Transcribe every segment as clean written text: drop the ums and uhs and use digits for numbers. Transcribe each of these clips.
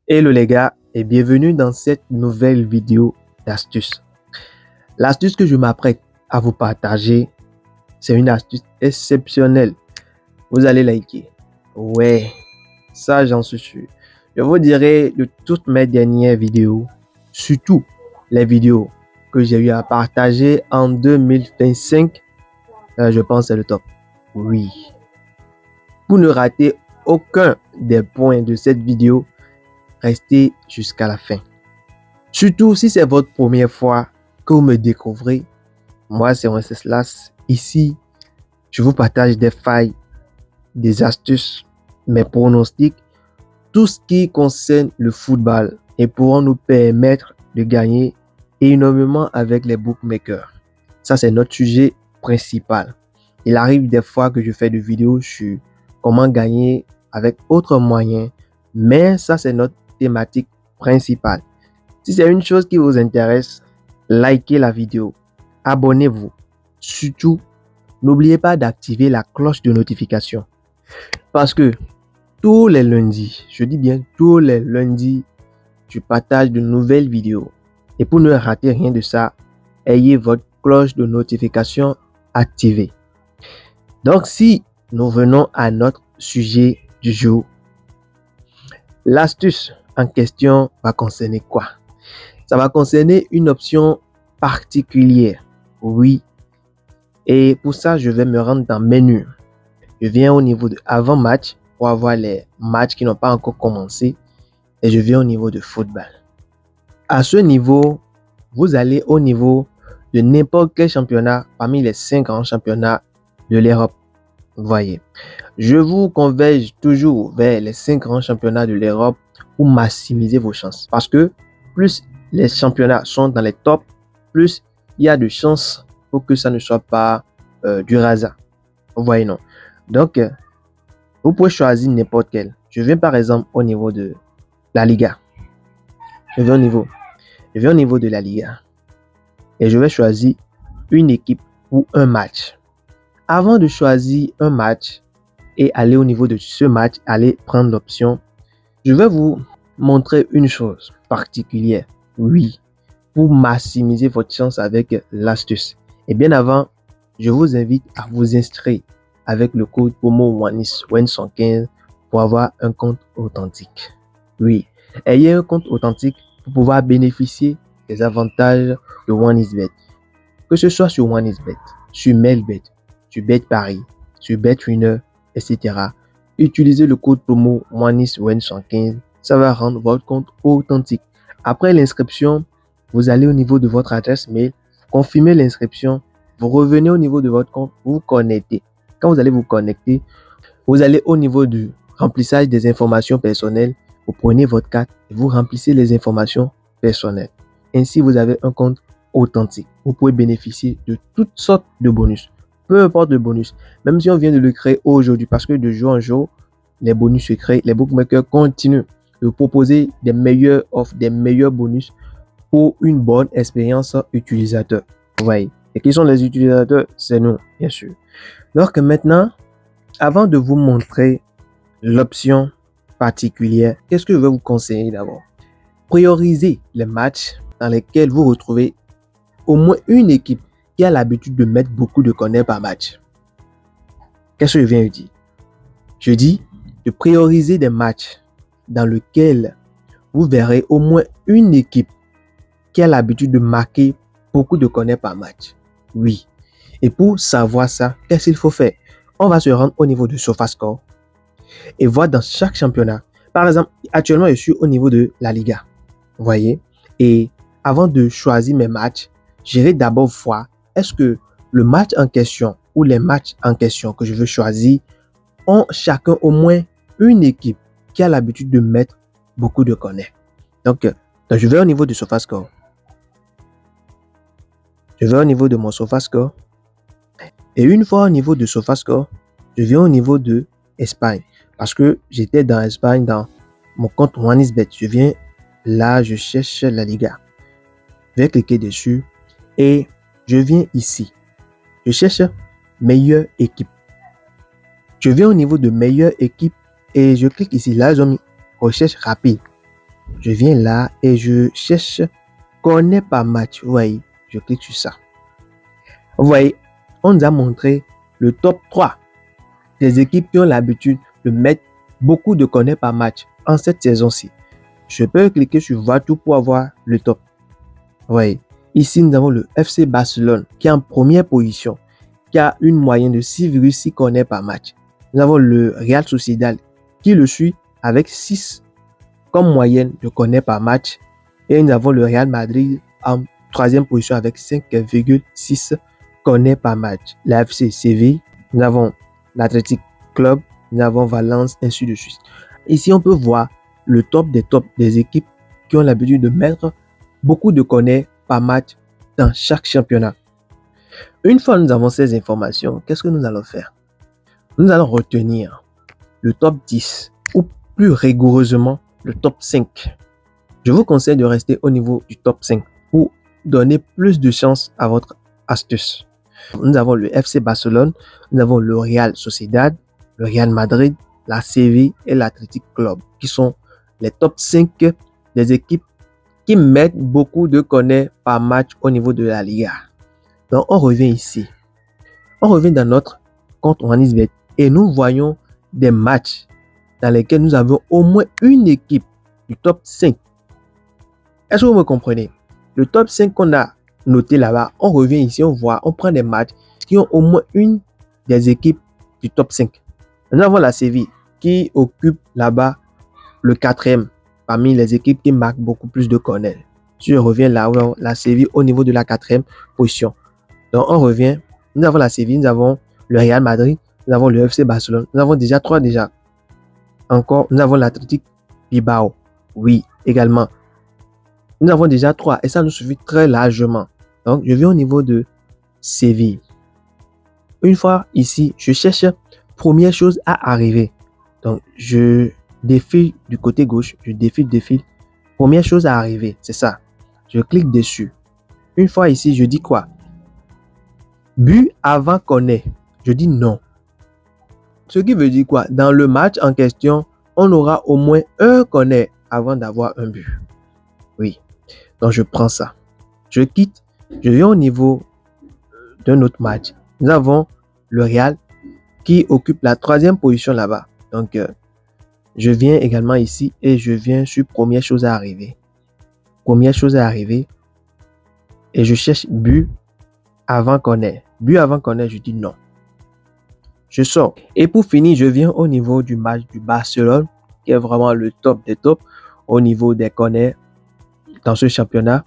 Hello les gars et bienvenue dans cette nouvelle vidéo d'astuces. L'astuce que je m'apprête à vous partager, c'est une astuce exceptionnelle. Vous allez liker. Ouais, ça j'en suis sûr. Je vous dirai de toutes mes dernières vidéos, surtout les vidéos que j'ai eu à partager en 2025, je pense que c'est le top. Oui. Pour ne rater aucun des points de cette vidéo, restez jusqu'à la fin. Surtout si c'est votre première fois que vous me découvrez, moi c'est Wenceslas. Ici, je vous partage des failles, des astuces, mes pronostics, tout ce qui concerne le football et pourront nous permettre de gagner énormément avec les bookmakers. Ça, c'est notre sujet principal. Il arrive des fois que je fais des vidéos sur comment gagner avec autres moyens, mais ça, c'est notre thématique principale. Si c'est une chose qui vous intéresse, likez la vidéo, abonnez-vous. Surtout, n'oubliez pas d'activer la cloche de notification. Parce que tous les lundis, je dis bien tous les lundis, je partage de nouvelles vidéos. Et pour ne rater rien de ça, ayez votre cloche de notification activée. Donc, si nous venons à notre sujet du jour, l'astuce en question va concerner quoi? Ça va concerner une option particulière. Oui. Et pour ça, je vais me rendre dans menu. Je viens au niveau de avant-match pour avoir les matchs qui n'ont pas encore commencé. Et je viens au niveau de football. À ce niveau, vous allez au niveau de n'importe quel championnat parmi les 5 grands championnats de l'Europe. Vous voyez, je vous converge toujours vers les 5 grands championnats de l'Europe pour maximiser vos chances. Parce que plus les championnats sont dans les tops, plus il y a de chances pour que ça ne soit pas du hasard. Vous voyez, non? Donc, vous pouvez choisir n'importe quel. Je viens par exemple au niveau de la Liga. Je viens au niveau de la Liga. Et je vais choisir une équipe ou un match. Avant de choisir un match et aller au niveau de ce match, aller prendre l'option, je vais vous montrer une chose particulière. Oui, pour maximiser votre chance avec l'astuce. Et bien avant, je vous invite à vous inscrire avec le code promo WEN115 pour avoir un compte authentique. Oui, ayez un compte authentique pour pouvoir bénéficier des avantages de OneXBet. Que ce soit sur OneXBet, sur Mailbet, sur BetParis, sur BetWinner, etc. Utilisez le code promo WEN115. Ça va rendre votre compte authentique. Après l'inscription, vous allez au niveau de votre adresse mail, confirmez l'inscription, vous revenez au niveau de votre compte, vous vous connectez. Quand vous allez vous connecter, vous allez au niveau du remplissage des informations personnelles, vous prenez votre carte et vous remplissez les informations personnelles. Ainsi, vous avez un compte authentique. Vous pouvez bénéficier de toutes sortes de bonus. Peu importe le bonus, même si on vient de le créer aujourd'hui, parce que de jour en jour, les bonus se créent, les bookmakers continuent de proposer des meilleures offres, des meilleurs bonus pour une bonne expérience utilisateur. Vous voyez. Et qui sont les utilisateurs? C'est nous, bien sûr. Donc maintenant, avant de vous montrer l'option particulière, qu'est-ce que je vais vous conseiller d'abord? Priorisez les matchs dans lesquels vous retrouvez au moins une équipe qui a l'habitude de mettre beaucoup de corners par match. Qu'est-ce que je viens de dire? Je dis de prioriser des matchs dans lesquels vous verrez au moins une équipe qui a l'habitude de marquer beaucoup de corners par match. Oui. Et pour savoir ça, qu'est-ce qu'il faut faire? On va se rendre au niveau de SofaScore et voir dans chaque championnat. Par exemple, actuellement, je suis au niveau de la Liga. Vous voyez? Et avant de choisir mes matchs, j'irai d'abord voir est-ce que le match en question ou les matchs en question que je veux choisir ont chacun au moins une équipe qui a l'habitude de mettre beaucoup de corners. Donc, je vais au niveau de SofaScore. Je vais au niveau de mon SofaScore. Et une fois au niveau de SofaScore, je viens au niveau de Espagne. Parce que j'étais dans Espagne dans mon compte OneXBet. Je viens là, je cherche la Liga. Je vais cliquer dessus et je viens ici. Je cherche meilleure équipe. Je viens au niveau de meilleure équipe et je clique ici. Là, ils ont mis recherche rapide. Je viens là et je cherche connaît par match. Vous voyez, je clique sur ça. Vous voyez, on nous a montré le top 3 des équipes qui ont l'habitude de mettre beaucoup de connaît par match en cette saison-ci. Je peux cliquer sur voir tout pour avoir le top. Vous voyez, ici nous avons le FC Barcelone qui est en première position, qui a une moyenne de 6,6 connaît par match. Nous avons le Real Sociedad qui le suit avec 6 comme moyenne de connaît par match. Et nous avons le Real Madrid en troisième position avec 5,6 connaît par match. La FC Séville, nous avons l'Athletic Club, nous avons Valence, ainsi de suite. Ici, on peut voir le top des équipes qui ont l'habitude de mettre beaucoup de connaît par match dans chaque championnat. Une fois nous avons ces informations, qu'est-ce que nous allons faire? Nous allons retenir le top 10 ou plus rigoureusement le top 5. Je vous conseille de rester au niveau du top 5 pour donner plus de chance à votre astuce. Nous avons le FC Barcelone, nous avons le Real Sociedad, le Real Madrid, la Séville et l'Athletic Club qui sont les top 5 des équipes qui mettent beaucoup de connaît par match au niveau de la Liga. Donc on revient ici. On revient dans notre compte OneXBet et nous voyons des matchs dans lesquels nous avons au moins une équipe du top 5. Est-ce que vous me comprenez? Le top 5 qu'on a noté là-bas, on revient ici, on voit, on prend des matchs qui ont au moins une des équipes du top 5. Nous avons la Séville qui occupe là-bas le 4e parmi les équipes qui marquent beaucoup plus de connaître. Si je reviens là, la Séville au niveau de la 4e position. Donc on revient, nous avons la Séville, nous avons le Real Madrid, nous avons le FC Barcelone, nous avons déjà 3 déjà. Encore, nous avons l'Athletic Bilbao. Oui, également. Nous avons déjà 3 et ça nous suffit très largement. Donc, je viens au niveau de Séville. Une fois ici, je cherche première chose à arriver. Donc, je défile du côté gauche, je défile. Première chose à arriver, c'est ça. Je clique dessus. Une fois ici, je dis quoi? But avant qu'on ait. Je dis non. Ce qui veut dire quoi? Dans le match en question, on aura au moins un connaît avant d'avoir un but. Oui. Donc, je prends ça. Je quitte. Je viens au niveau d'un autre match. Nous avons le Real qui occupe la 3e position là-bas. Donc, je viens également ici et je viens sur première chose à arriver. Première chose à arriver. Et je cherche but avant qu'on ait. But avant qu'on ait, je dis non. Je sors. Et pour finir, je viens au niveau du match du Barcelone, qui est vraiment le top des tops au niveau des connaît dans ce championnat.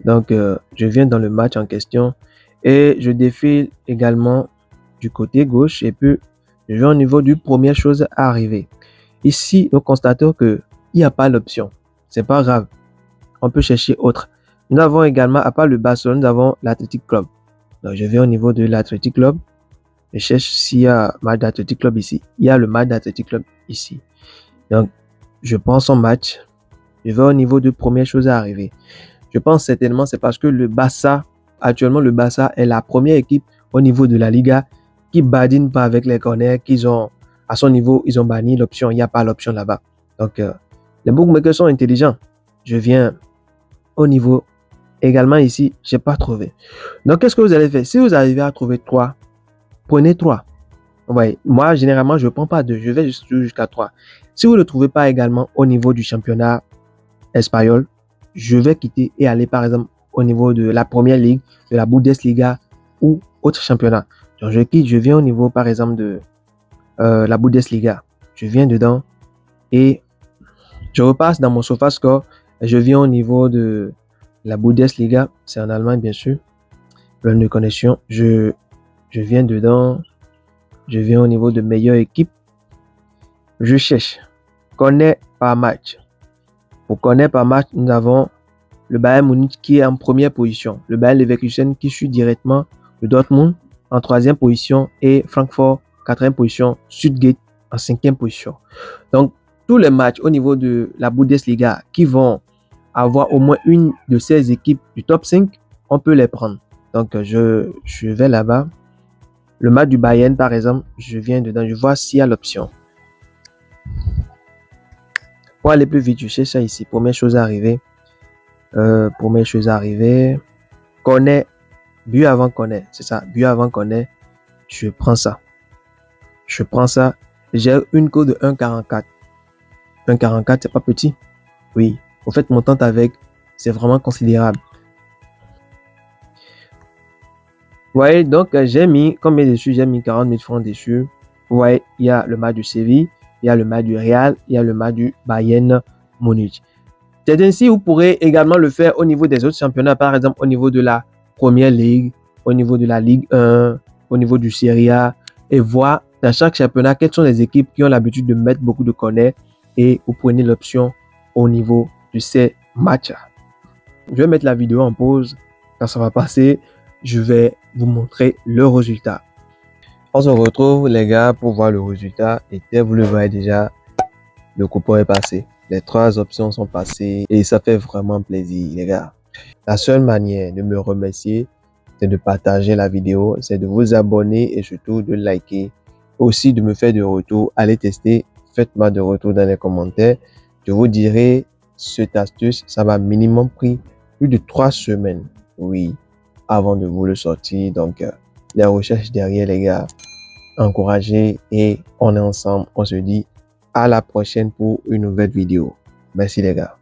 Donc, je viens dans le match en question et je défile également du côté gauche et puis je viens au niveau du première chose à arriver. Ici, nous constatons qu'il n'y a pas l'option. C'est pas grave. On peut chercher autre. Nous avons également, à part le Barcelone, nous avons l'Athletic Club. Donc, je viens au niveau de l'Athletic Club. Je cherche s'il y a match d'Athletic Club ici. Il y a le match d'Athletic Club ici. Donc, je prends son match. Je vais au niveau de première chose à arriver. Je pense certainement c'est parce que le Barça, actuellement le Barça est la première équipe au niveau de la Liga qui badine pas avec les corners qu'ils ont à son niveau, ils ont banni l'option, il n'y a pas l'option là-bas. Donc les bookmakers sont intelligents. Je viens au niveau également ici, j'ai pas trouvé. Donc qu'est-ce que vous allez faire? Si vous arrivez à trouver 3, prenez 3. Ouais, moi généralement je ne prends pas 2, je vais jusqu'à 3. Si vous ne trouvez pas également au niveau du championnat espagnol, je vais quitter et aller par exemple au niveau de la première ligue, de la Bundesliga ou autre championnat. Donc je quitte, je viens au niveau par exemple de la Bundesliga. Je viens dedans et je repasse dans mon SofaScore. Je viens au niveau de la Bundesliga, c'est en Allemagne bien sûr. Problème de connexion. Je viens dedans. Je viens au niveau de meilleure équipe. Je cherche. Connaît par match. Pour connaître par match, nous avons le Bayern Munich qui est en première position. Le Bayern Leverkusen qui suit directement le Dortmund en 3e position et Francfort 4e position, Stuttgart en 5e position. Donc, tous les matchs au niveau de la Bundesliga qui vont avoir au moins une de ces équipes du top 5, on peut les prendre. Donc, je vais là-bas. Le match du Bayern, par exemple, je viens dedans, je vois s'il y a l'option. Pour aller plus vite, je cherche ça ici. Première chose à arriver. Connaît. But avant connaît. C'est ça. But avant connaît. Je prends ça. J'ai une code de 1,44. 1,44, c'est pas petit. Oui. Au fait, mon temps avec, c'est vraiment considérable. Vous voyez, donc j'ai mis combien dessus? J'ai mis 40 000 francs dessus. Vous voyez, il y a le match du Séville, il y a le match du Real, il y a le match du Bayern Munich. C'est ainsi, vous pourrez également le faire au niveau des autres championnats, par exemple au niveau de la Première Ligue, au niveau de la Ligue 1, au niveau du Serie A, et voir dans chaque championnat quelles sont les équipes qui ont l'habitude de mettre beaucoup de connets, et vous prenez l'option au niveau de ces matchs. Je vais mettre la vidéo en pause. Quand ça va passer, je vais vous montrer le résultat. On se retrouve les gars pour voir le résultat, et dès vous le voyez déjà, le coupon est passé. Les 3 options sont passées et ça fait vraiment plaisir les gars. La seule manière de me remercier, c'est de partager la vidéo, c'est de vous abonner et surtout de liker. Aussi de me faire de retour. Allez tester, faites-moi de retour dans les commentaires. Je vous dirai cette astuce, ça m'a minimum pris plus de 3 semaines. Oui, avant de vous le sortir. Donc, les recherches derrière les gars. Encouragez et on est ensemble. On se dit à la prochaine pour une nouvelle vidéo. Merci les gars.